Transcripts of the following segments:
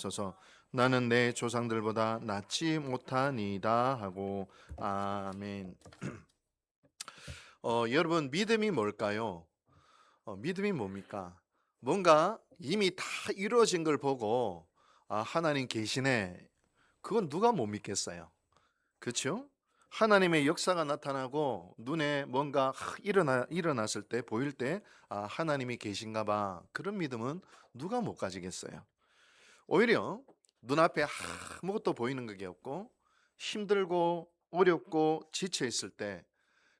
주옵소서. 나는 내 조상들보다 낫지 못하니이다 하고 아멘. 여러분, 믿음이 뭘까요? 믿음이 뭡니까? 뭔가 이미 다 이루어진 걸 보고 하나님 계시네. 그건 누가 못 믿겠어요? 그렇죠? 하나님의 역사가 나타나고 눈에 뭔가 일어났을 때 보일 때 하나님이 계신가 봐. 그런 믿음은 누가 못 가지겠어요? 오히려 눈앞에 아무것도 보이는 게 없고 힘들고 어렵고 지쳐 있을 때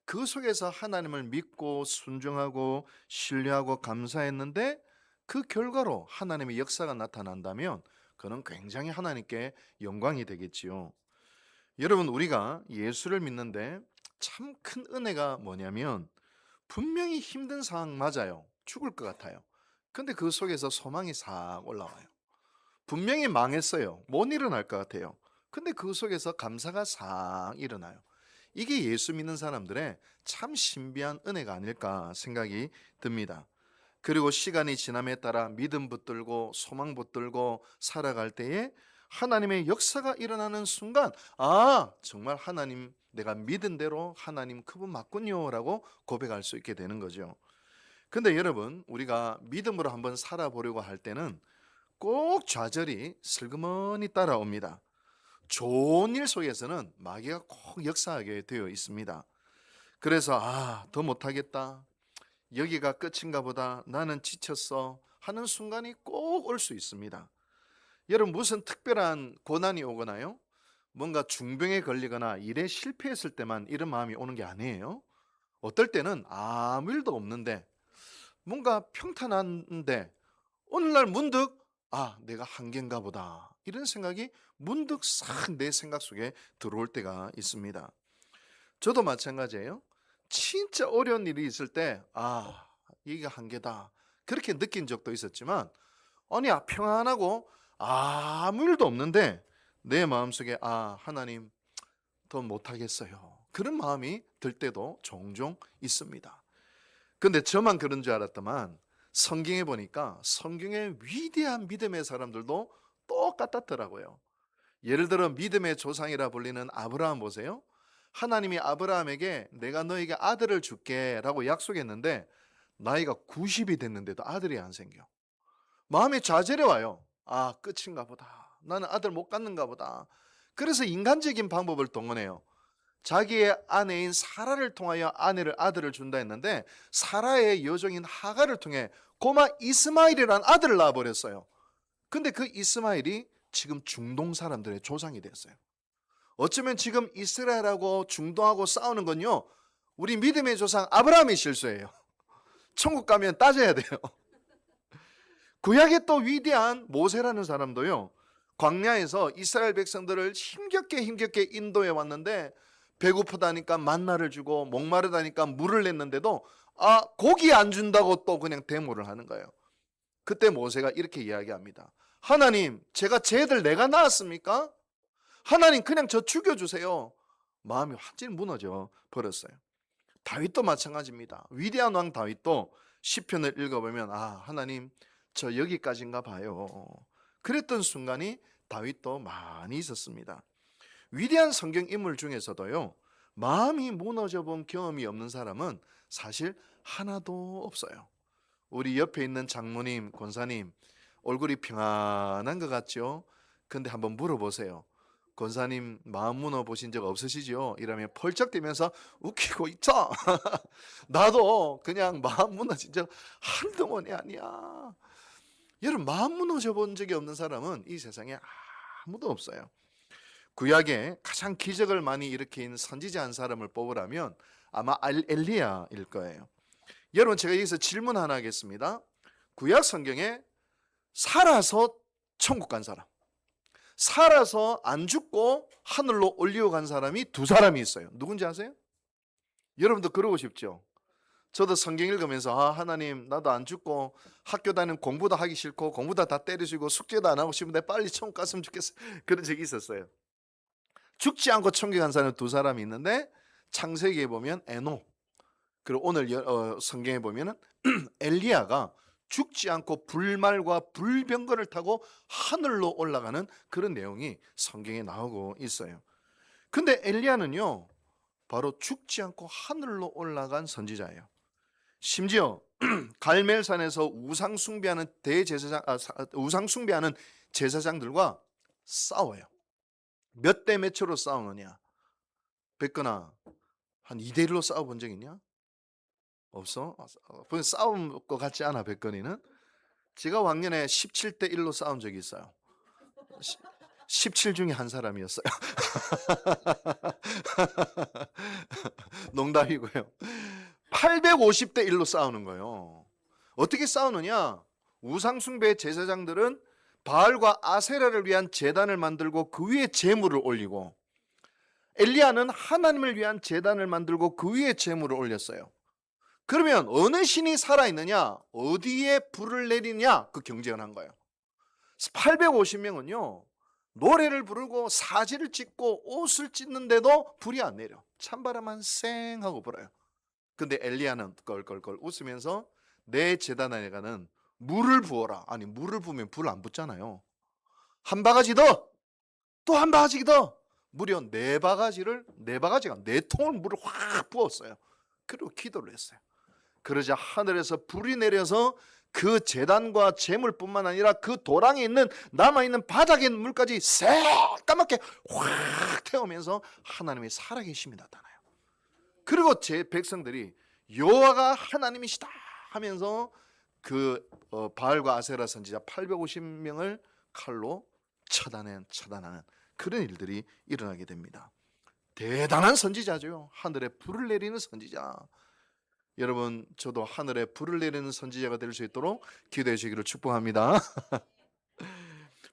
그 속에서 하나님을 믿고 순종하고 신뢰하고 감사했는데 그 결과로 하나님의 역사가 나타난다면 그는 굉장히 하나님께 영광이 되겠지요. 여러분, 우리가 예수를 믿는데 참 큰 은혜가 뭐냐면 분명히 힘든 상황 맞아요. 죽을 것 같아요. 근데 그 속에서 소망이 싹 올라와요. 분명히 망했어요. 못 일어날 것 같아요. 근데 그 속에서 감사가 싹 일어나요. 이게 예수 믿는 사람들의 참 신비한 은혜가 아닐까 생각이 듭니다. 그리고 시간이 지남에 따라 믿음 붙들고 소망 붙들고 살아갈 때에 하나님의 역사가 일어나는 순간 정말 하나님, 내가 믿은 대로 하나님 그분 맞군요 라고 고백할 수 있게 되는 거죠. 근데 여러분, 우리가 믿음으로 한번 살아보려고 할 때는 꼭 좌절이 슬그머니 따라옵니다. 좋은 일 속에서는 마귀가 꼭 역사하게 되어 있습니다. 그래서 더 못하겠다, 여기가 끝인가 보다, 나는 지쳤어 하는 순간이 꼭 올 수 있습니다. 여러분, 무슨 특별한 고난이 오거나요? 뭔가 중병에 걸리거나 일에 실패했을 때만 이런 마음이 오는 게 아니에요. 어떨 때는 아무 일도 없는데 뭔가 평탄한데 어느 날 문득 내가 한계인가 보다 이런 생각이 문득 싹 내 생각 속에 들어올 때가 있습니다. 저도 마찬가지예요. 진짜 어려운 일이 있을 때 이게 한계다 그렇게 느낀 적도 있었지만 평안하고 아무 일도 없는데 내 마음속에 하나님 더 못하겠어요 그런 마음이 들 때도 종종 있습니다. 근데 저만 그런 줄 알았더만 성경에 보니까 성경의 위대한 믿음의 사람들도 똑같았더라고요. 예를 들어 믿음의 조상이라 불리는 아브라함 보세요. 하나님이 아브라함에게 내가 너에게 아들을 줄게 라고 약속했는데 나이가 90이 됐는데도 아들이 안 생겨. 마음에 좌절이 와요. 끝인가 보다. 나는 아들 못 갖는가 보다. 그래서 인간적인 방법을 동원해요. 자기의 아내인 사라를 통하여 아들을 준다 했는데 사라의 여종인 하갈을 통해 고마 이스마엘이라는 아들을 낳아버렸어요. 근데 그 이스마엘이 지금 중동 사람들의 조상이 됐어요. 어쩌면 지금 이스라엘하고 중동하고 싸우는 건요, 우리 믿음의 조상 아브라함의 실수예요. 천국 가면 따져야 돼요. 구약의 또 위대한 모세라는 사람도요, 광야에서 이스라엘 백성들을 힘겹게 인도해 왔는데 배고프다니까 만나를 주고 목마르다니까 물을 냈는데도 고기 안 준다고 또 그냥 데모를 하는 거예요. 그때 모세가 이렇게 이야기합니다. 하나님, 제가 쟤들 내가 낳았습니까? 하나님, 그냥 저 죽여주세요. 마음이 완전히 무너져 버렸어요. 다윗도 마찬가지입니다. 위대한 왕 다윗도 시편을 읽어보면 하나님 저 여기까지인가 봐요. 그랬던 순간이 다윗도 많이 있었습니다. 위대한 성경 인물 중에서도요, 마음이 무너져 본 경험이 없는 사람은 사실 하나도 없어요. 우리 옆에 있는 장모님, 권사님 얼굴이 평안한 것 같죠? 근데 한번 물어보세요. 권사님 마음 무너 보신 적 없으시죠? 이러면 펄쩍 뛰면서 웃기고 있죠? 나도 그냥 마음 무너진 적 한두 번이 아니야. 여러분, 마음 무너져 본 적이 없는 사람은 이 세상에 아무도 없어요. 구약에 가장 기적을 많이 일으킨 선지자 한 사람을 뽑으라면 아마 엘리야일 거예요. 여러분, 제가 여기서 질문 하나 하겠습니다. 구약 성경에 살아서 천국 간 사람, 살아서 안 죽고 하늘로 올려간 사람이 두 사람이 있어요. 누군지 아세요? 여러분도 그러고 싶죠? 저도 성경 읽으면서 하나님, 나도 안 죽고 학교 다니는 공부도 하기 싫고 공부도 다 때리시고 숙제도 안 하고 싶은데 빨리 천국 갔으면 좋겠어요. 그런 적이 있었어요. 죽지 않고 천국에 간 사람 두 사람이 있는데 창세기에 보면 에녹, 그리고 오늘 성경에 보면 엘리야가 죽지 않고 불말과 불병거를 타고 하늘로 올라가는 그런 내용이 성경에 나오고 있어요. 근데 엘리야는요, 바로 죽지 않고 하늘로 올라간 선지자예요. 심지어 갈멜산에서 우상 숭배하는 우상 숭배하는 제사장들과 싸워요. 몇 대 몇으로 싸우느냐? 백건아, 한 2대 1로 싸워본 적 있냐? 없어? 싸운 것 같지 않아, 백건이는? 제가 왕년에 17대 1로 싸운 적이 있어요. 17 중에 한 사람이었어요. 농담이고요. 850대 1로 싸우는 거예요. 어떻게 싸우느냐? 우상숭배 제사장들은 바알과 아세라를 위한 제단을 만들고 그 위에 제물을 올리고, 엘리야는 하나님을 위한 제단을 만들고 그 위에 제물을 올렸어요. 그러면 어느 신이 살아있느냐, 어디에 불을 내리냐, 그 경쟁을 한 거예요. 850명은요 노래를 부르고 사지를 찢고 옷을 찢는데도 불이 안 내려. 찬바람만 쌩 하고 불어요. 근데 엘리야는 껄껄껄 웃으면서 내 제단 안에가는 물을 부어라. 아니, 물을 부으면 불 안 붙잖아요. 한 바가지 더, 또 한 바가지 더, 무려 네 바가지가 4통을 물을 확 부었어요. 그리고 기도를 했어요. 그러자 하늘에서 불이 내려서 그 제단과 제물뿐만 아니라 그 도랑에 있는 남아있는 바닥에 있는 물까지 새까맣게 확 태우면서 하나님의 살아계심이 나타나요. 그리고 제 백성들이 여호와가 하나님이시다 하면서 그 바알과 아세라 선지자 850명을 칼로 처단하는 그런 일들이 일어나게 됩니다. 대단한 선지자죠. 하늘에 불을 내리는 선지자. 여러분, 저도 하늘에 불을 내리는 선지자가 될 수 있도록 기도해 주시기를 축복합니다.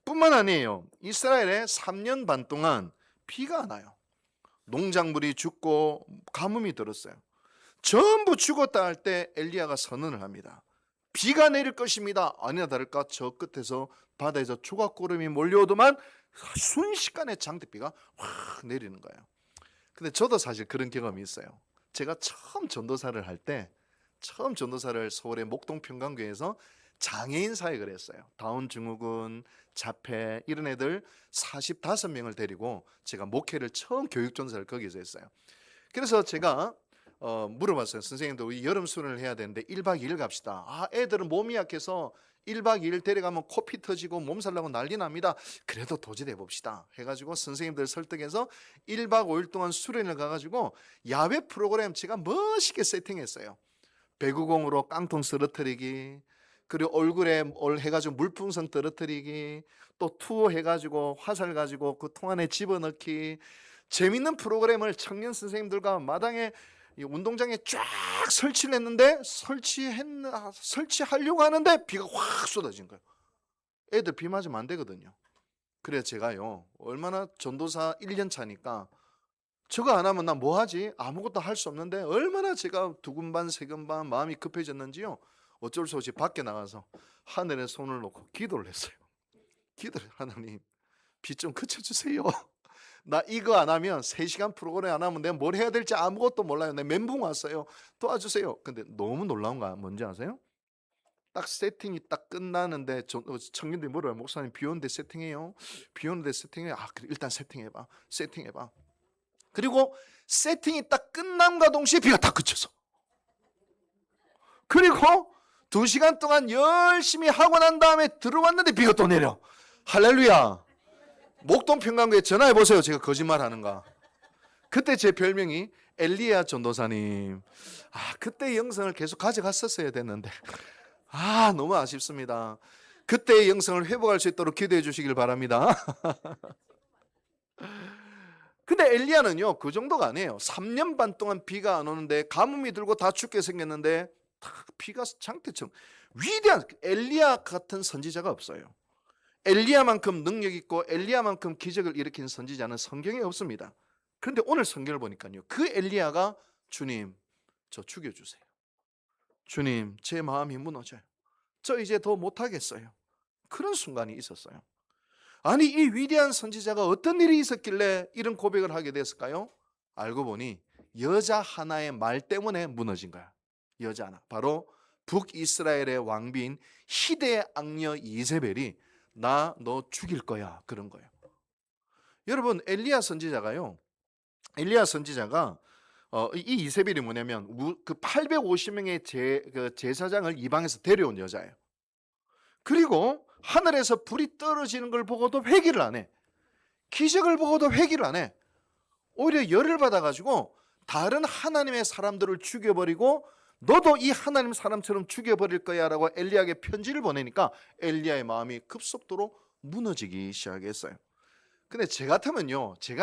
뿐만 아니에요. 이스라엘에 3년 반 동안 비가 안 와요. 농작물이 죽고 가뭄이 들었어요. 전부 죽었다 할 때 엘리야가 선언을 합니다. 비가 내릴 것입니다. 아니나 다를까 저 끝에서 바다에서 조각구름이 몰려오더만 순식간에 장대비가 확 내리는 거예요. 근데 저도 사실 그런 경험이 있어요. 제가 처음 전도사를 할 때, 서울의 목동 평강교회에서 장애인 사역을 했어요. 다운 증후군, 자폐 이런 애들 45명을 데리고 제가 목회를 처음 교육 전사를 거기서 했어요. 그래서 제가 물어봤어요. 선생님들 우리 여름 수련을 해야 되는데 1박 2일 갑시다. 애들은 몸이 약해서 1박 2일 데려가면 코피 터지고 몸살 나고 난리 납니다. 그래도 도전해 봅시다 해가지고 선생님들 설득해서 1박 5일 동안 수련을 가가지고 야외 프로그램 제가 멋있게 세팅했어요. 배구공으로 깡통 쓰러뜨리기, 그리고 얼굴에 해가지고 물풍선 떨어뜨리기, 또 투어 해가지고 화살 가지고 그 통 안에 집어넣기, 재밌는 프로그램을 청년 선생님들과 마당에 운동장에 쫙 설치를 했는데 설치하려고 하는데 비가 확 쏟아진 거예요. 애들 비 맞으면 안 되거든요. 그래서 제가요, 얼마나 전도사 1년 차니까 저거 안 하면 나 뭐 하지? 아무것도 할 수 없는데 얼마나 제가 두근반 세근반 마음이 급해졌는지요. 어쩔 수 없이 밖에 나가서 하늘에 손을 놓고 기도를 했어요. 하나님, 비 좀 그쳐주세요. 나 이거 안 하면 3시간 프로그램 안 하면 내가 뭘 해야 될지 아무것도 몰라요. 내 멘붕 왔어요. 도와주세요. 근데 너무 놀라운 거 뭔지 아세요? 딱 세팅이 딱 끝나는데 청년들이 물어요. 목사님 비 오는데 세팅해요? 비 오는데 세팅해? 그래, 일단 세팅해봐. 그리고 세팅이 딱 끝남과 동시에 비가 딱 그쳐서, 그리고 2시간 동안 열심히 하고 난 다음에 들어왔는데 비가 또 내려. 할렐루야. 목동 평강교회 전화해 보세요. 제가 거짓말 하는가. 그때 제 별명이 엘리야 전도사님. 그때 영성을 계속 가져갔었어야 됐는데 너무 아쉽습니다. 그때의 영성을 회복할 수 있도록 기도해 주시길 바랍니다. 근데 엘리야는요 그 정도가 아니에요. 3년 반 동안 비가 안 오는데 가뭄이 들고 다 죽게 생겼는데 비가 장대처럼, 위대한 엘리야 같은 선지자가 없어요. 엘리야만큼 능력 있고 엘리야만큼 기적을 일으킨 선지자는 성경에 없습니다. 그런데 오늘 성경을 보니까요, 그 엘리야가 주님 저 죽여주세요. 주님 제 마음이 무너져요. 저 이제 더 못하겠어요. 그런 순간이 있었어요. 아니, 이 위대한 선지자가 어떤 일이 있었길래 이런 고백을 하게 됐을까요? 알고 보니 여자 하나의 말 때문에 무너진 거야. 여자 하나, 바로 북이스라엘의 왕비인 희대의 악녀 이세벨이 나 너 죽일 거야 그런 거예요. 여러분 엘리야 선지자가 이 이세벨이 뭐냐면 그 850명의 제사장을 이방에서 데려온 여자예요. 그리고 하늘에서 불이 떨어지는 걸 보고도 회개를 안 해. 기적을 보고도 회개를 안 해. 오히려 열을 받아가지고 다른 하나님의 사람들을 죽여버리고 너도 이 하나님 사람처럼 죽여버릴 거야 라고 엘리야에게 편지를 보내니까 엘리야의 마음이 급속도로 무너지기 시작했어요. 근데 제가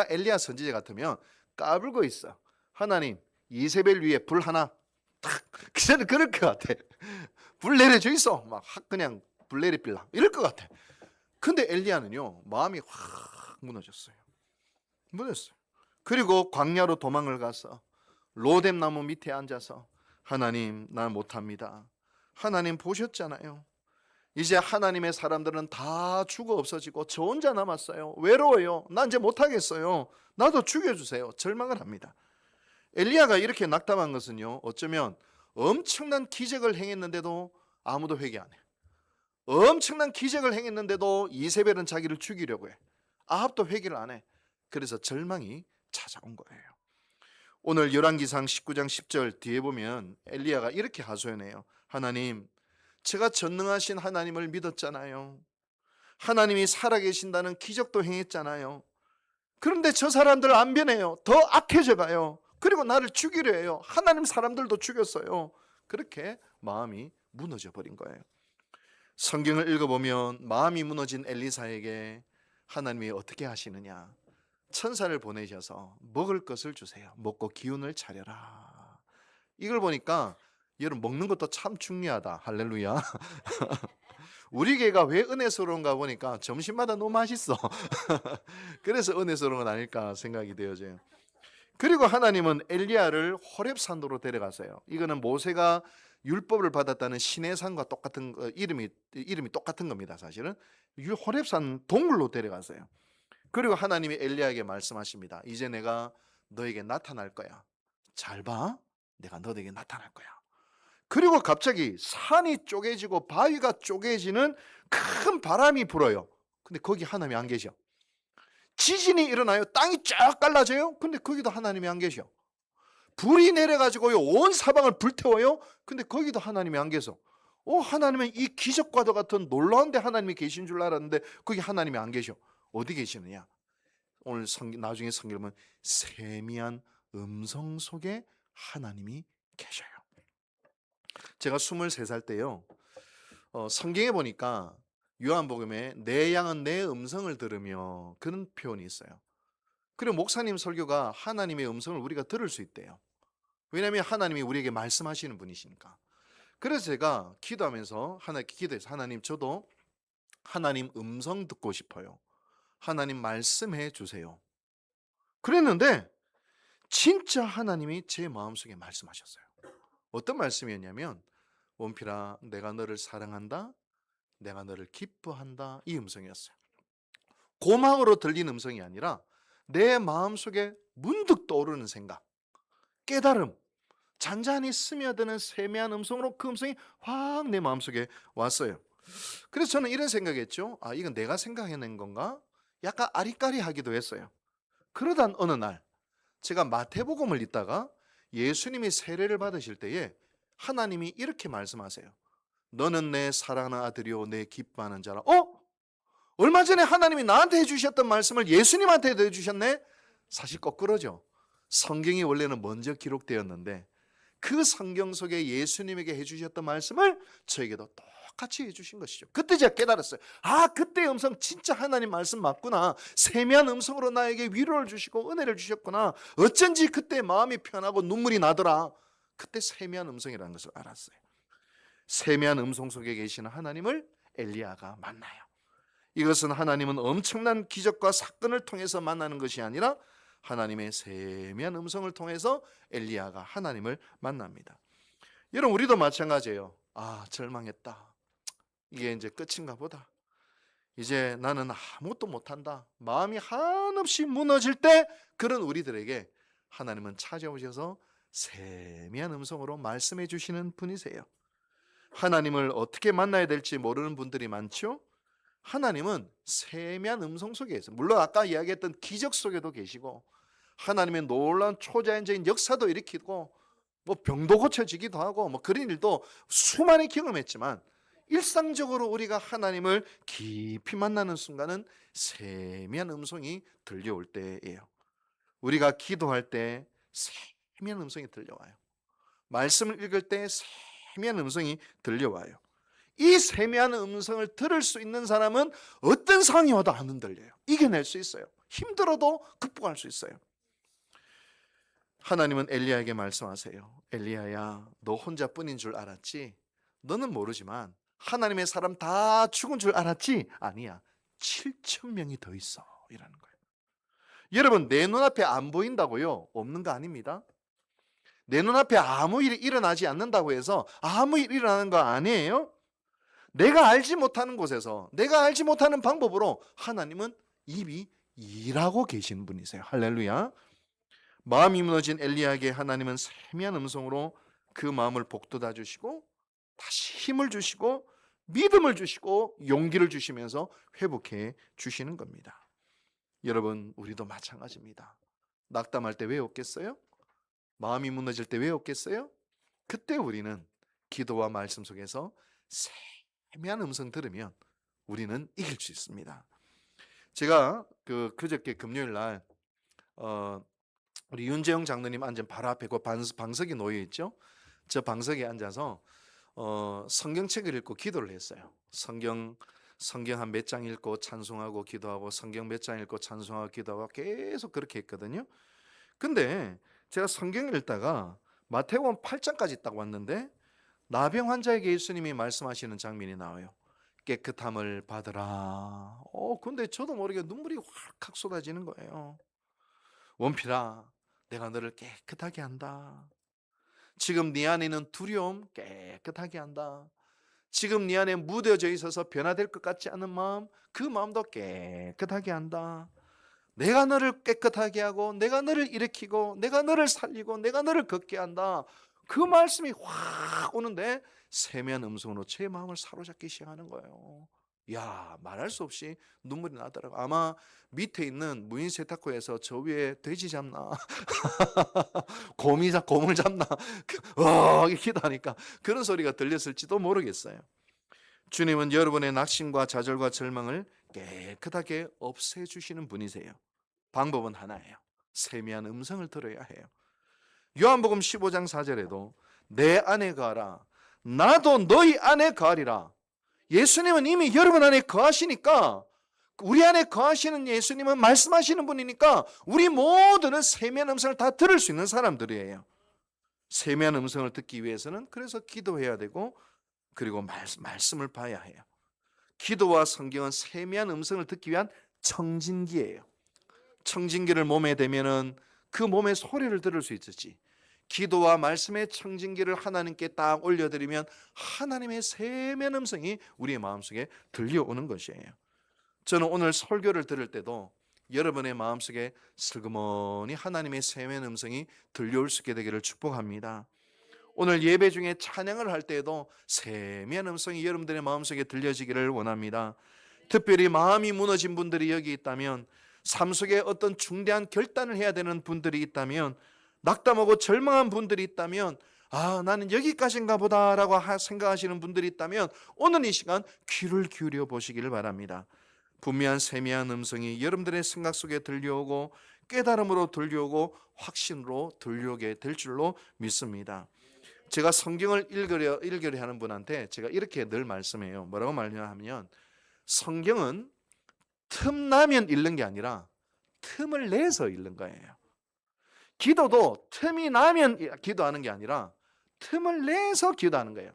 엘리야 선지자 같으면 까불고 있어. 하나님 이세벨 위에 불 하나 탁 저는 그럴 것 같아. 불 내려줘 있어. 막 그냥 불 내리필라 이럴 것 같아. 근데 엘리야는요 마음이 확 무너졌어요. 그리고 광야로 도망을 가서 로뎀 나무 밑에 앉아서 하나님 나 못합니다. 하나님 보셨잖아요. 이제 하나님의 사람들은 다 죽어 없어지고 저 혼자 남았어요. 외로워요. 난 이제 못하겠어요. 나도 죽여주세요. 절망을 합니다. 엘리야가 이렇게 낙담한 것은요 어쩌면 엄청난 기적을 행했는데도 아무도 회개 안 해. 엄청난 기적을 행했는데도 이세벨은 자기를 죽이려고 해. 아합도 회개를 안 해. 그래서 절망이 찾아온 거예요. 오늘 열왕기상 19장 10절 뒤에 보면 엘리야가 이렇게 하소연해요. 하나님 제가 전능하신 하나님을 믿었잖아요. 하나님이 살아계신다는 기적도 행했잖아요. 그런데 저 사람들 안 변해요. 더 악해져 가요. 그리고 나를 죽이려 해요. 하나님 사람들도 죽였어요. 그렇게 마음이 무너져 버린 거예요. 성경을 읽어보면 마음이 무너진 엘리사에게 하나님이 어떻게 하시느냐. 천사를 보내셔서 먹을 것을 주세요. 먹고 기운을 차려라. 이걸 보니까 여러분 먹는 것도 참 중요하다. 할렐루야. 우리 교회가 왜 은혜스러운가 보니까 점심마다 너무 맛있어. 그래서 은혜스러운 건 아닐까 생각이 되어져요. 그리고 하나님은 엘리야를 호렙산으로 데려가세요. 이거는 모세가 율법을 받았다는 시내산과 똑같은 이름이 똑같은 겁니다. 사실은 호렙산 동굴로 데려가세요. 그리고 하나님이 엘리야에게 말씀하십니다. 이제 내가 너에게 나타날 거야. 잘 봐. 내가 너에게 나타날 거야. 그리고 갑자기 산이 쪼개지고 바위가 쪼개지는 큰 바람이 불어요. 근데 거기 하나님이 안 계셔. 지진이 일어나요. 땅이 쫙 갈라져요. 근데 거기도 하나님이 안 계셔. 불이 내려가지고요 온 사방을 불태워요. 근데 거기도 하나님이 안 계셔. 하나님은 이 기적과도 같은 놀라운 데 하나님이 계신 줄 알았는데 거기 하나님이 안 계셔. 어디 계시느냐? 오늘 나중에 성경 보면 세미한 음성 속에 하나님이 계셔요. 제가 23살 때요 성경에 보니까 요한복음에 내 양은 내 음성을 들으며 그런 표현이 있어요. 그리고 목사님 설교가 하나님의 음성을 우리가 들을 수 있대요. 왜냐하면 하나님이 우리에게 말씀하시는 분이시니까. 그래서 제가 기도하면서 기도해서 하나님 저도 하나님 음성 듣고 싶어요. 하나님 말씀해 주세요. 그랬는데 진짜 하나님이 제 마음속에 말씀하셨어요. 어떤 말씀이었냐면 원필아 내가 너를 사랑한다. 내가 너를 기뻐한다. 이 음성이었어요. 고막으로 들린 음성이 아니라 내 마음속에 문득 떠오르는 생각, 깨달음, 잔잔히 스며드는 세미한 음성으로 그 음성이 확 내 마음속에 왔어요. 그래서 저는 이런 생각했죠. 이건 내가 생각해낸 건가? 약간 아리까리하기도 했어요. 그러던 어느 날 제가 마태복음을 읽다가 예수님이 세례를 받으실 때에 하나님이 이렇게 말씀하세요. 너는 내 사랑하는 아들이요 내 기뻐하는 자라. 얼마 전에 하나님이 나한테 해주셨던 말씀을 예수님한테도 해주셨네? 사실 거꾸로죠. 성경이 원래는 먼저 기록되었는데 그 성경 속에 예수님에게 해주셨던 말씀을 저에게도 똑같이 해주신 것이죠. 그때 제가 깨달았어요. 그때 음성 진짜 하나님 말씀 맞구나. 세미한 음성으로 나에게 위로를 주시고 은혜를 주셨구나. 어쩐지 그때 마음이 편하고 눈물이 나더라. 그때 세미한 음성이라는 것을 알았어요. 세미한 음성 속에 계시는 하나님을 엘리야가 만나요. 이것은 하나님은 엄청난 기적과 사건을 통해서 만나는 것이 아니라 하나님의 세미한 음성을 통해서 엘리야가 하나님을 만납니다. 여러분 우리도 마찬가지예요. 절망했다. 이게 이제 끝인가 보다. 이제 나는 아무것도 못한다. 마음이 한없이 무너질 때 그런 우리들에게 하나님은 찾아오셔서 세미한 음성으로 말씀해 주시는 분이세요. 하나님을 어떻게 만나야 될지 모르는 분들이 많죠. 하나님은 세미한 음성 속에 있어요. 물론 아까 이야기했던 기적 속에도 계시고 하나님의 놀라운 초자연적인 역사도 일으키고 뭐 병도 고쳐지기도 하고 뭐 그런 일도 수많이 경험했지만 일상적으로 우리가 하나님을 깊이 만나는 순간은 세미한 음성이 들려올 때예요. 우리가 기도할 때 세미한 음성이 들려와요. 말씀을 읽을 때 세미한 음성이 들려와요. 이 세미한 음성을 들을 수 있는 사람은 어떤 상황이 와도 안 흔들려요. 이겨낼 수 있어요. 힘들어도 극복할 수 있어요. 하나님은 엘리야에게 말씀하세요. 엘리야야, 너 혼자뿐인 줄 알았지? 너는 모르지만 하나님의 사람 다 죽은 줄 알았지? 아니야. 7천 명이 더 있어. 이라는 거예요. 여러분, 내 눈앞에 안 보인다고요? 없는 거 아닙니다. 내 눈앞에 아무 일이 일어나지 않는다고 해서 아무 일이 일어나는 거 아니에요. 내가 알지 못하는 곳에서 내가 알지 못하는 방법으로 하나님은 이미 일하고 계신 분이세요. 할렐루야. 마음이 무너진 엘리야에게 하나님은 세미한 음성으로 그 마음을 복돋아 주시고 다시 힘을 주시고 믿음을 주시고 용기를 주시면서 회복해 주시는 겁니다. 여러분, 우리도 마찬가지입니다. 낙담할 때 왜 없겠어요? 마음이 무너질 때 왜 없겠어요? 그때 우리는 기도와 말씀 속에서 세미한 음성 들으면 우리는 이길 수 있습니다. 제가 그저께 금요일 날 우리 윤재영 장로님 앉은 바로 앞에 그 방석이 놓여 있죠. 저 방석에 앉아서 성경책을 읽고 기도를 했어요. 성경 한 몇 장 읽고 찬송하고 기도하고 성경 몇 장 읽고 찬송하고 기도하고 계속 그렇게 했거든요. 근데 제가 성경을 읽다가 마태복음 8장까지 딱 왔는데 나병 환자에게 예수님이 말씀하시는 장면이 나와요. 깨끗함을 받으라. 근데 저도 모르게 눈물이 확 쏟아지는 거예요. 원필아, 내가 너를 깨끗하게 한다. 지금 네 안에 있는 두려움 깨끗하게 한다. 지금 네 안에 묻어져 있어서 변화될 것 같지 않은 마음, 그 마음도 깨끗하게 한다. 내가 너를 깨끗하게 하고 내가 너를 일으키고 내가 너를 살리고 내가 너를 걷게 한다. 그 말씀이 확 오는데 세미한 음성으로 제 마음을 사로잡기 시작하는 거예요. 야, 말할 수 없이 눈물이 나더라고. 아마 밑에 있는 무인 세탁소에서 저 위에 돼지 잡나 곰을 잡나 기도하니까 그런 소리가 들렸을지도 모르겠어요. 주님은 여러분의 낙심과 좌절과 절망을 깨끗하게 없애주시는 분이세요. 방법은 하나예요. 세미한 음성을 들어야 해요. 요한복음 15장 4절에도 내 안에 거하라 나도 너희 안에 거하리라. 예수님은 이미 여러분 안에 거하시니까, 우리 안에 거하시는 예수님은 말씀하시는 분이니까 우리 모두는 세미한 음성을 다 들을 수 있는 사람들이에요. 세미한 음성을 듣기 위해서는 그래서 기도해야 되고 그리고 말씀을 봐야 해요. 기도와 성경은 세미한 음성을 듣기 위한 청진기예요. 청진기를 몸에 대면은 그 몸의 소리를 들을 수 있었지. 기도와 말씀의 청진기를 하나님께 딱 올려드리면 하나님의 세미한 음성이 우리의 마음속에 들려오는 것이에요. 저는 오늘 설교를 들을 때도 여러분의 마음속에 슬그머니 하나님의 세미한 음성이 들려올 수 있게 되기를 축복합니다. 오늘 예배 중에 찬양을 할 때에도 세미한 음성이 여러분들의 마음속에 들려지기를 원합니다. 특별히 마음이 무너진 분들이 여기 있다면, 삶 속에 어떤 중대한 결단을 해야 되는 분들이 있다면, 낙담하고 절망한 분들이 있다면, 나는 여기까지인가 보다라고 생각하시는 분들이 있다면 오늘 이 시간 귀를 기울여 보시기를 바랍니다. 분명한 세미한 음성이 여러분들의 생각 속에 들려오고 깨달음으로 들려오고 확신으로 들려오게 될 줄로 믿습니다. 제가 성경을 읽으려 하는 분한테 제가 이렇게 늘 말씀해요. 뭐라고 말하냐면, 성경은 틈나면 읽는 게 아니라 틈을 내서 읽는 거예요. 기도도 틈이 나면 기도하는 게 아니라 틈을 내서 기도하는 거예요.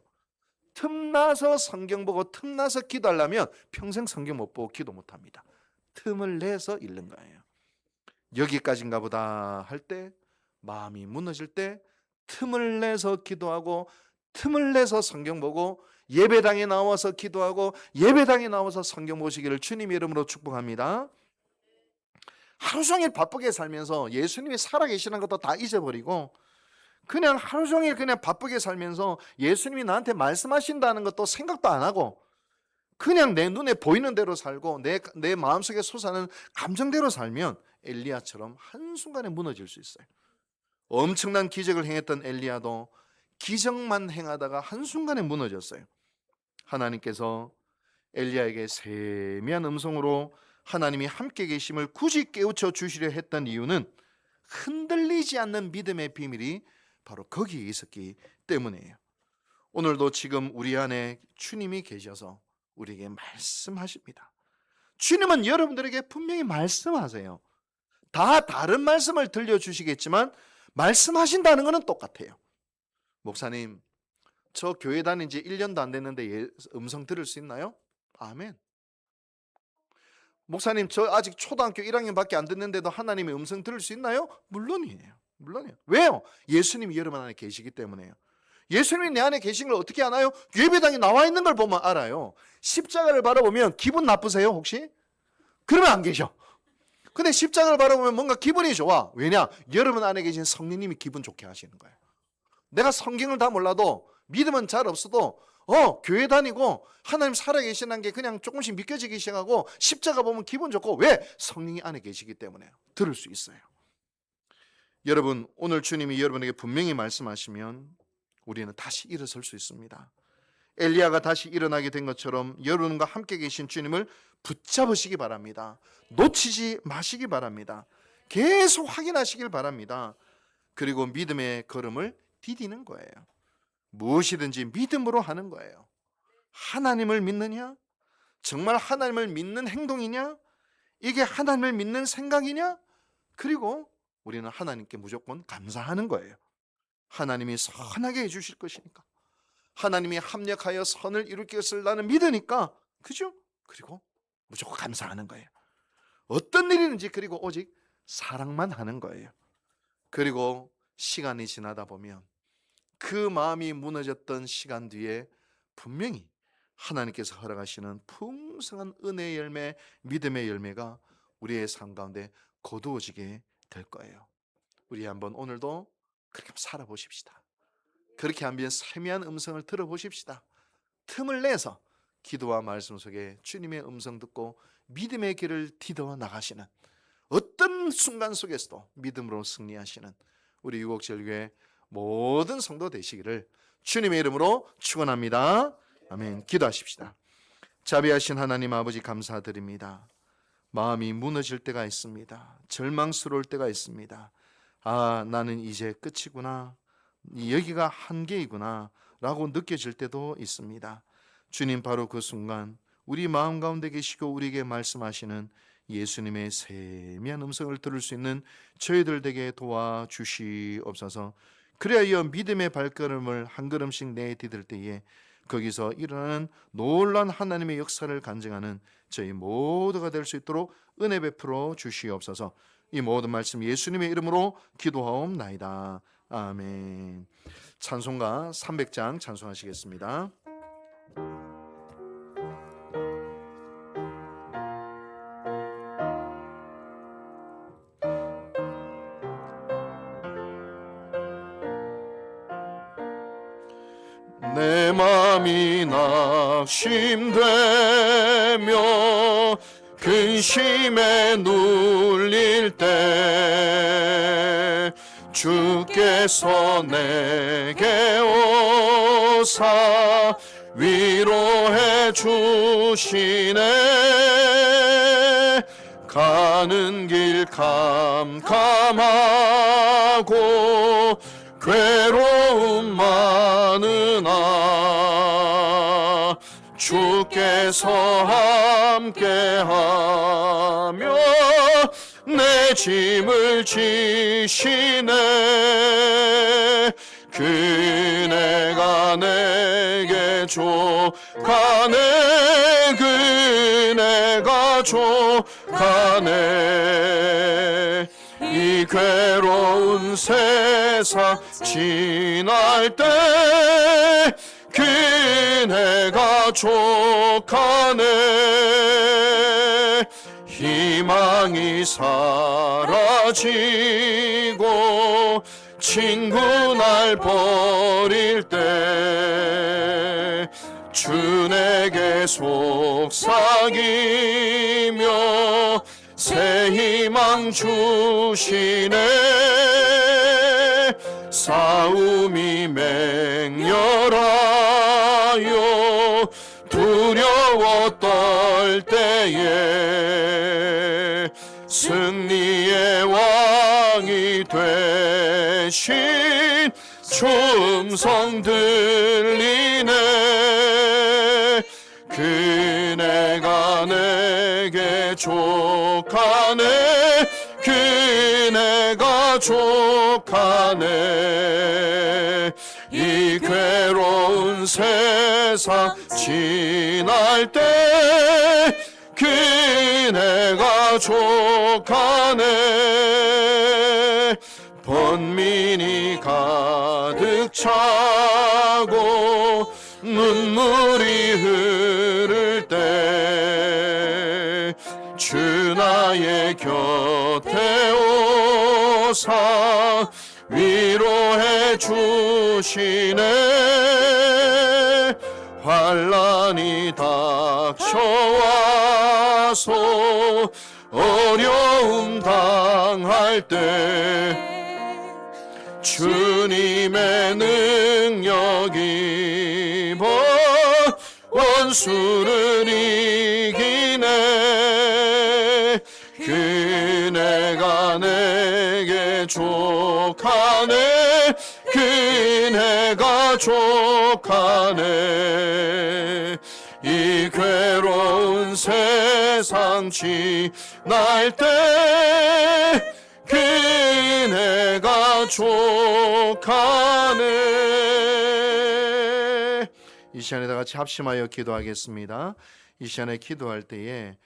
틈나서 성경 보고 틈나서 기도하려면 평생 성경 못 보고 기도 못 합니다. 틈을 내서 읽는 거예요. 여기까지인가 보다 할 때, 마음이 무너질 때 틈을 내서 기도하고 틈을 내서 성경 보고 예배당에 나와서 기도하고 예배당에 나와서 성경 보시기를 주님 이름으로 축복합니다. 하루 종일 바쁘게 살면서 예수님이 살아계시는 것도 다 잊어버리고 그냥 하루 종일 그냥 바쁘게 살면서 예수님이 나한테 말씀하신다는 것도 생각도 안 하고 그냥 내 눈에 보이는 대로 살고 내 마음속에 솟아나는 감정대로 살면 엘리야처럼 한순간에 무너질 수 있어요. 엄청난 기적을 행했던 엘리야도 기적만 행하다가 한순간에 무너졌어요. 하나님께서 엘리야에게 세미한 음성으로 하나님이 함께 계심을 굳이 깨우쳐 주시려 했던 이유는 흔들리지 않는 믿음의 비밀이 바로 거기에 있었기 때문이에요. 오늘도 지금 우리 안에 주님이 계셔서 우리에게 말씀하십니다. 주님은 여러분들에게 분명히 말씀하세요. 다 다른 말씀을 들려주시겠지만 말씀하신다는 것은 똑같아요. 목사님, 저 교회 다닌 지 1년도 안 됐는데 음성 들을 수 있나요? 아멘. 목사님, 저 아직 초등학교 1학년밖에 안 됐는데도 하나님의 음성 들을 수 있나요? 물론이에요. 물론이에요. 왜요? 예수님이 여러분 안에 계시기 때문에요. 예수님이 내 안에 계신 걸 어떻게 아나요? 예배당에 나와 있는 걸 보면 알아요. 십자가를 바라보면 기분 나쁘세요 혹시? 그러면 안 계셔. 근데 십자가를 바라보면 뭔가 기분이 좋아. 왜냐? 여러분 안에 계신 성령님이 기분 좋게 하시는 거예요. 내가 성경을 다 몰라도 믿음은 잘 없어도 교회 다니고 하나님 살아계시는 게 그냥 조금씩 믿겨지기 시작하고 십자가 보면 기분 좋고 왜? 성령이 안에 계시기 때문에 들을 수 있어요. 여러분, 오늘 주님이 여러분에게 분명히 말씀하시면 우리는 다시 일어설 수 있습니다. 엘리야가 다시 일어나게 된 것처럼 여러분과 함께 계신 주님을 붙잡으시기 바랍니다. 놓치지 마시기 바랍니다. 계속 확인하시길 바랍니다. 그리고 믿음의 걸음을 디디는 거예요. 무엇이든지 믿음으로 하는 거예요. 하나님을 믿느냐? 정말 하나님을 믿는 행동이냐? 이게 하나님을 믿는 생각이냐? 그리고 우리는 하나님께 무조건 감사하는 거예요. 하나님이 선하게 해주실 것이니까, 하나님이 합력하여 선을 이룰 것을 나는 믿으니까, 그죠? 그리고 무조건 감사하는 거예요. 어떤 일이든지 그리고 오직 사랑만 하는 거예요. 그리고 시간이 지나다 보면 그 마음이 무너졌던 시간 뒤에 분명히 하나님께서 허락하시는 풍성한 은혜의 열매, 믿음의 열매가 우리의 삶 가운데 거두어지게 될 거예요. 우리 한번 오늘도 그렇게 살아보십시다. 그렇게 한번 세미한 음성을 들어보십시다. 틈을 내서 기도와 말씀 속에 주님의 음성 듣고 믿음의 길을 디뎌 나가시는, 어떤 순간 속에서도 믿음으로 승리하시는 우리 유곡절교회 모든 성도 되시기를 주님의 이름으로 축원합니다. 아멘. 기도하십시다. 자비하신 하나님 아버지, 감사드립니다. 마음이 무너질 때가 있습니다. 절망스러울 때가 있습니다. 나는 이제 끝이구나, 여기가 한계이구나 라고 느껴질 때도 있습니다. 주님, 바로 그 순간 우리 마음 가운데 계시고 우리에게 말씀하시는 예수님의 세미한 음성을 들을 수 있는 저희들 되게 도와주시옵소서. 그래야 믿음의 발걸음을 한 걸음씩 내디딜 때에 거기서 일어나는 놀라운 하나님의 역사를 간증하는 저희 모두가 될 수 있도록 은혜 베풀어 주시옵소서. 이 모든 말씀 예수님의 이름으로 기도하옵나이다. 아멘. 찬송가 300장 찬송하시겠습니다. 내 맘이 낙심되며 근심에 눌릴 때 주께서 내게 오사 위로해 주시네. 가는 길 캄캄하고 괴로움 많으나 주께서 함께하며 내 짐을 지시네. 그네가 내게 족하네. 그네가 족하네. 이 괴로운 세상 지날 때 그네가 족하네. 희망이 사라지고 친구 날 버릴 때 주 내게 속삭이며 새 희망 주시네. 싸움이 맹렬하여 두려워 떨 때에 승리의 왕이 되신 주 음성 들리네. 그네가 내게 족하네. 그네가 족하네. 이 괴로운 세상 지날 때 그네가 족하네. 번민이 가득 차고 눈물이 흐를 때 주 나의 곁에 오사 위로해 주시네. 환난이 닥쳐와서 어려움 당할 때 주님의 능력이 입어 원수를 이기네. 그네가 내게 족하네. 그네가 족하네. 이 괴로운 세상 지날 때 그네가 족하네. 이 시간에 다 같이 합심하여 기도하겠습니다. 이 시간에 기도할 때에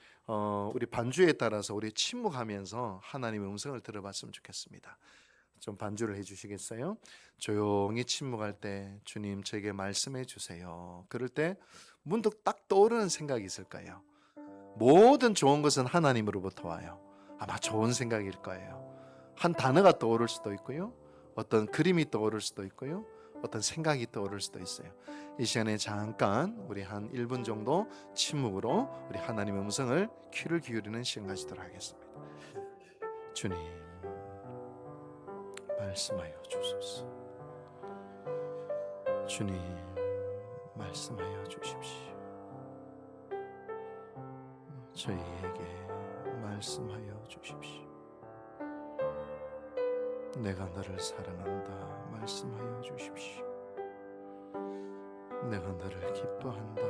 우리 반주에 따라서 우리 침묵하면서 하나님의 음성을 들어봤으면 좋겠습니다. 좀 반주를 해주시겠어요? 조용히 침묵할 때 주님 저에게 말씀해 주세요. 그럴 때 문득 딱 떠오르는 생각이 있을 거예요. 모든 좋은 것은 하나님으로부터 와요. 아마 좋은 생각일 거예요. 한 단어가 떠오를 수도 있고요, 어떤 그림이 떠오를 수도 있고요, 어떤 생각이 떠오를 수도 있어요. 이 시간에 잠깐 우리 한 1분 정도 침묵으로 우리 하나님의 음성을 귀를 기울이는 시간 가지도록 하겠습니다. 주님 말씀하여 주소서. 주님 말씀하여 주십시오. 저희에게 말씀하여 주십시오. 내가 너를 사랑한다 말씀하여 주십시오. 내가 너를 기뻐한다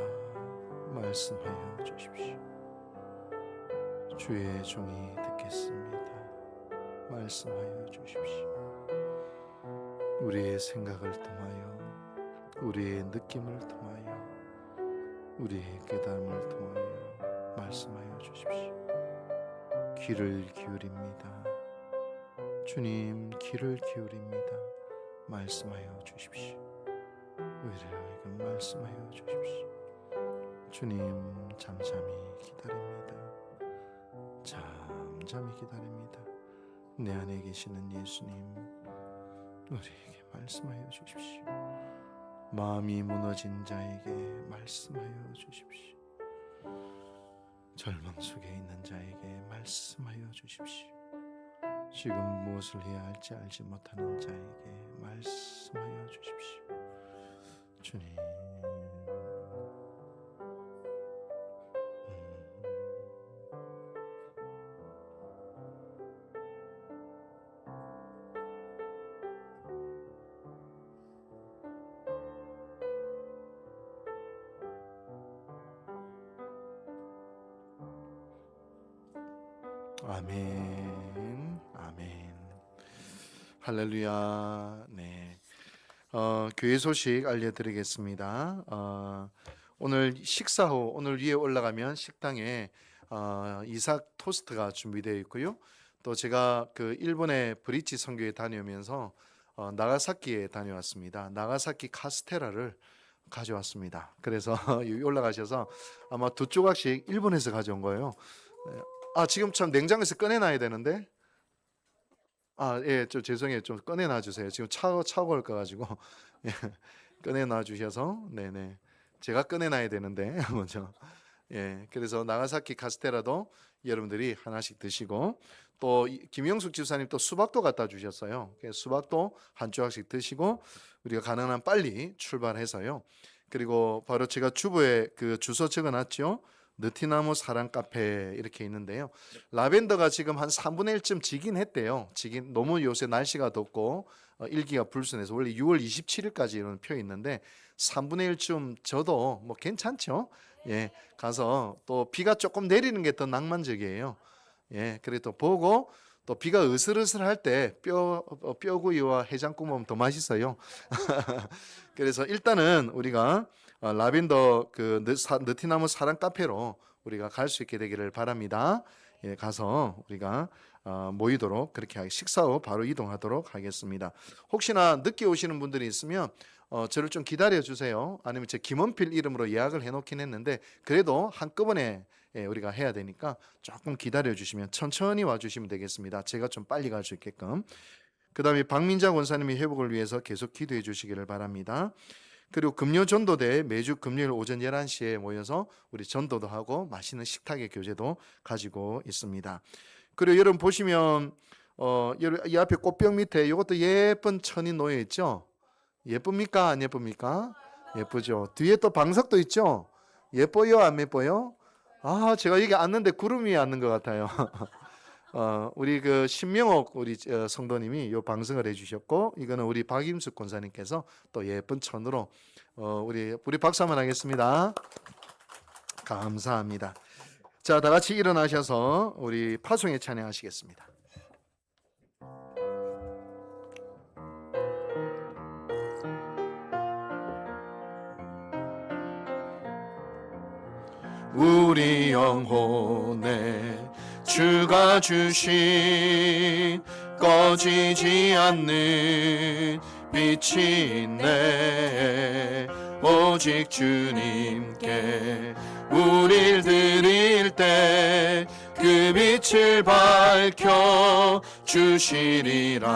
말씀하여 주십시오. 주의 종이 듣겠습니다 말씀하여 주십시오. 우리의 생각을 통하여, 우리의 느낌을 통하여, 우리의 깨달음을 통하여 말씀하여 주십시오. 귀를 기울입니다. 주님 귀를 기울입니다. 말씀하여 주십시오. 우리에게 말씀하여 주십시오. 주님 잠잠히 기다립니다. 잠잠히 기다립니다. 내 안에 계시는 예수님 우리에게 말씀하여 주십시오. 마음이 무너진 자에게 말씀하여 주십시오. 절망 속에 있는 자에게 말씀하여 주십시오. 지금 무엇을 해야 할지 알지 못하는 자에게 말씀하여 주십시오. 주님 아멘, 아멘, 할렐루야. 네, 교회 소식 알려드리겠습니다. 오늘 식사 후 오늘 위에 올라가면 식당에 이삭 토스트가 준비되어 있고요. 또 제가 그 일본의 브리치 선교에 다녀오면서 나가사키에 다녀왔습니다. 나가사키 카스테라를 가져왔습니다. 그래서 여기 올라가셔서 아마 2조각씩 일본에서 가져온 거예요. 지금 참 냉장고에서 꺼내놔야 되는데 예, 좀 죄송해요. 좀 꺼내놔 주세요. 지금 차고 올까 가지고. 예, 꺼내놔 주셔서. 네네. 제가 꺼내놔야 되는데 먼저. 예, 그래서 나가사키 카스테라도 여러분들이 하나씩 드시고, 또 김영숙 집사님 또 수박도 갖다 주셨어요. 그래서 수박도 한 조각씩 드시고 우리가 가능한 빨리 출발해서요. 그리고 바로 제가 주부에 그 주소 적어놨죠. 느티나무 사랑 카페 이렇게 있는데요. 라벤더가 지금 한 3분의 1쯤 지긴 했대요. 지긴 너무 요새 날씨가 덥고 일기가 불순해서 원래 6월 27일까지 이런 표 있는데 3분의 1쯤 져도 뭐 괜찮죠. 예, 가서 또 비가 조금 내리는 게 더 낭만적이에요. 예, 그래도 보고 또 비가 으슬으슬할 때 뼈구이와 해장국 먹으면 더 맛있어요. 그래서 일단은 우리가 라벤더 그 느티나무 사랑 카페로 우리가 갈 수 있게 되기를 바랍니다. 예, 가서 우리가 모이도록 그렇게 식사 후 바로 이동하도록 하겠습니다. 혹시나 늦게 오시는 분들이 있으면 저를 좀 기다려 주세요. 아니면 제 김원필 이름으로 예약을 해놓긴 했는데 그래도 한꺼번에 우리가 해야 되니까 조금 기다려 주시면 천천히 와주시면 되겠습니다. 제가 좀 빨리 갈 수 있게끔. 그 다음에 박민자 권사님이 회복을 위해서 계속 기도해 주시기를 바랍니다. 그리고 금요 전도대 매주 금요일 오전 11시에 모여서 우리 전도도 하고 맛있는 식탁의 교제도 가지고 있습니다. 그리고 여러분 보시면 이 앞에 꽃병 밑에 이것도 예쁜 천이 놓여 있죠. 예쁩니까? 안 예쁩니까? 예쁘죠. 뒤에 또 방석도 있죠. 예뻐요? 안 예뻐요? 제가 여기 앉는데 구름이 앉는 것 같아요. 우리 그 신명옥 우리 성도님이 이 방송을 해주셨고, 이거는 우리 박임숙 권사님께서 또 예쁜 천으로 우리 박수 한번 하겠습니다. 감사합니다. 자, 다 같이 일어나셔서 우리 파송에 찬양하시겠습니다. 우리 영혼에 주가 주신 꺼지지 않는 빛이 있네. 오직 주님께 우릴 드릴 때 그 빛을 밝혀 주시리라.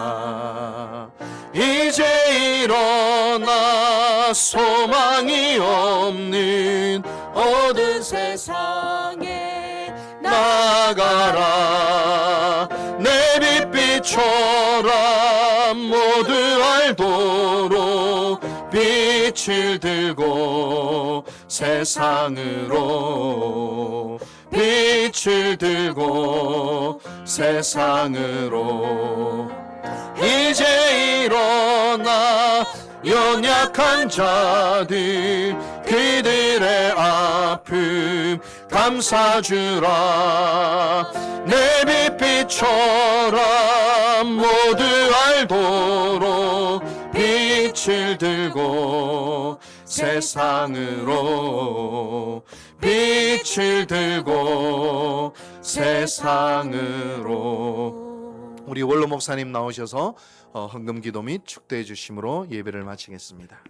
이제 일어나 소망이 없는 어두운 세상에 나가라. 내 빛 비춰라. 모두 알도록 빛을 들고 세상으로, 빛을 들고 세상으로. 이제 일어나 연약한 자들 그들의 아픔 감싸주라. 내 빛 비춰라. 모두 알도록 빛을 들고 세상으로, 빛을 들고 세상으로. 우리 원로 목사님 나오셔서 헌금 기도 및 축도해 주심으로 예배를 마치겠습니다.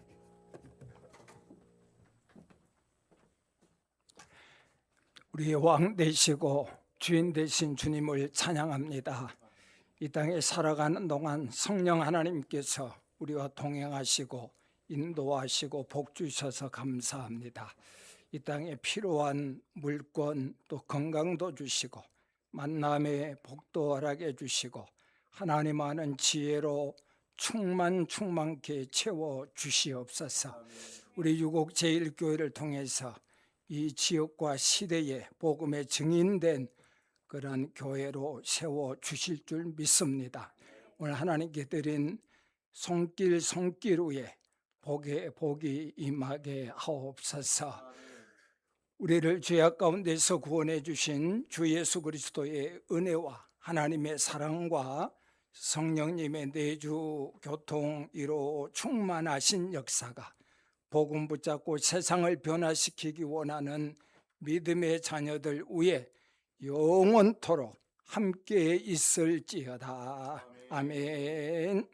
우리의 왕 되시고 주인 되신 주님을 찬양합니다. 이 땅에 살아가는 동안 성령 하나님께서 우리와 동행하시고 인도하시고 복 주셔서 감사합니다. 이 땅에 필요한 물권 또 건강도 주시고 만남의 복도 허락해 주시고 하나님 아는 지혜로 충만케 채워 주시옵소서. 우리 유곡 제1교회를 통해서 이 지역과 시대에 복음의 증인된 그런 교회로 세워 주실 줄 믿습니다. 오늘 하나님께 드린 손길 위에 복이 임하게 하옵소서. 우리를 죄악 가운데서 구원해 주신 주 예수 그리스도의 은혜와 하나님의 사랑과 성령님의 내주 교통이로 충만하신 역사가 복음 붙잡고 세상을 변화시키기 원하는 믿음의 자녀들 위에 영원토록 함께 있을지어다. 아멘.